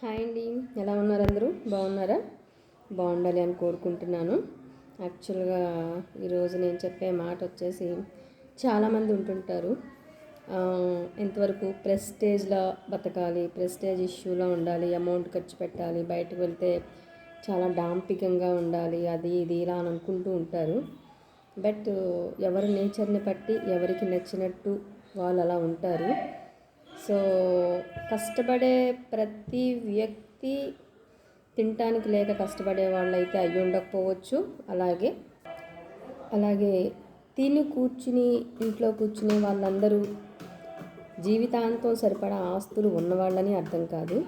Hi అండి, ఎలా ఉన్నారు? అందరూ బాగున్నారా? బాగుండాలి అని కోరుకుంటున్నాను. యాక్చువల్గా ఈరోజు నేను చెప్పే మాట వచ్చేసి, చాలామంది ఉంటుంటారు ఎంతవరకు ప్రెస్టేజ్లో బతకాలి, ప్రెస్టేజ్ ఇష్యూలో ఉండాలి, అమౌంట్ ఖర్చు పెట్టాలి, బయటకు వెళ్తే చాలా డాంపికంగా ఉండాలి, అది ఇది ఇలా అని అనుకుంటూ ఉంటారు. బట్ ఎవరి నేచర్ని బట్టి ఎవరికి నచ్చినట్టు వాళ్ళు అలా ఉంటారు. సో కష్టపడే ప్రతి వ్యక్తి తినటానికి లేక కష్టపడే వాళ్ళైతే అయ్యి ఉండకపోవచ్చు. అలాగే తిని కూర్చుని ఇంట్లో కూర్చునే వాళ్ళందరూ జీవితాంతం సరిపడా ఆస్తులు ఉన్నవాళ్ళని అర్థం కాదు.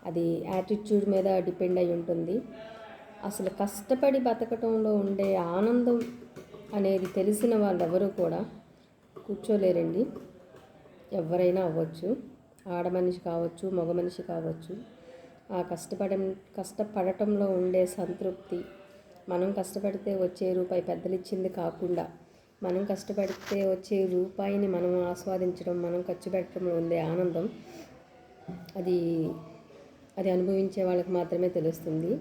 అది యాటిట్యూడ్ మీద డిపెండ్ అయి ఉంటుంది. అసలు కష్టపడి బతకటంలో ఉండే ఆనందం అనేది తెలిసిన వాళ్ళెవరూ కూడా కూర్చోలేరండి. ఎవరైనా అవ్వచ్చు, ఆడమనిషి కావచ్చు, మగ మనిషి కావచ్చు. ఆ కష్టపడటంలో ఉండే సంతృప్తి, మనం కష్టపడితే వచ్చే రూపాయి పెద్దలు ఇచ్చింది కాకుండా మనం కష్టపడితే వచ్చే రూపాయిని మనం ఆస్వాదించడం, మనం ఖర్చు పెట్టడంలో ఉండే ఆనందం, అది అనుభవించే వాళ్ళకి మాత్రమే తెలుస్తుంది.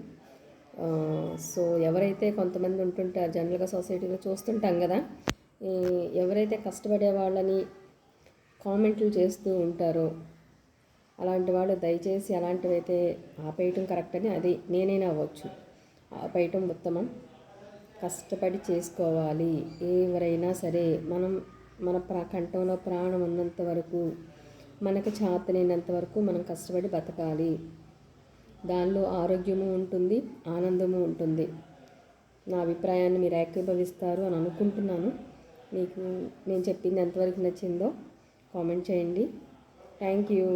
సో ఎవరైతే కొంతమంది ఉంటుంటారు, జనరల్గా సొసైటీలో చూస్తుంటాం కదా, ఎవరైతే కష్టపడే వాళ్ళని కామెంట్లు చేస్తూ ఉంటారో అలాంటి వాళ్ళు దయచేసి అలాంటివైతే ఆపేయటం కరెక్ట్ అని, అది నేనైనా అవ్వచ్చు, ఆపేయటం ఉత్తమం. కష్టపడి చేసుకోవాలి. ఎవరైనా సరే మన కంఠంలో ప్రాణం ఉన్నంత వరకు, మనకు చేతనైనంత వరకు మనం కష్టపడి బతకాలి. దానిలో ఆరోగ్యము ఉంటుంది, ఆనందము ఉంటుంది. నా అభిప్రాయాన్ని మీరు ఏకీభవిస్తారు అని అనుకుంటున్నాను. మీకు నేను చెప్పింది ఎంతవరకు నచ్చిందో కామెంట్ చేయండి. Thank you.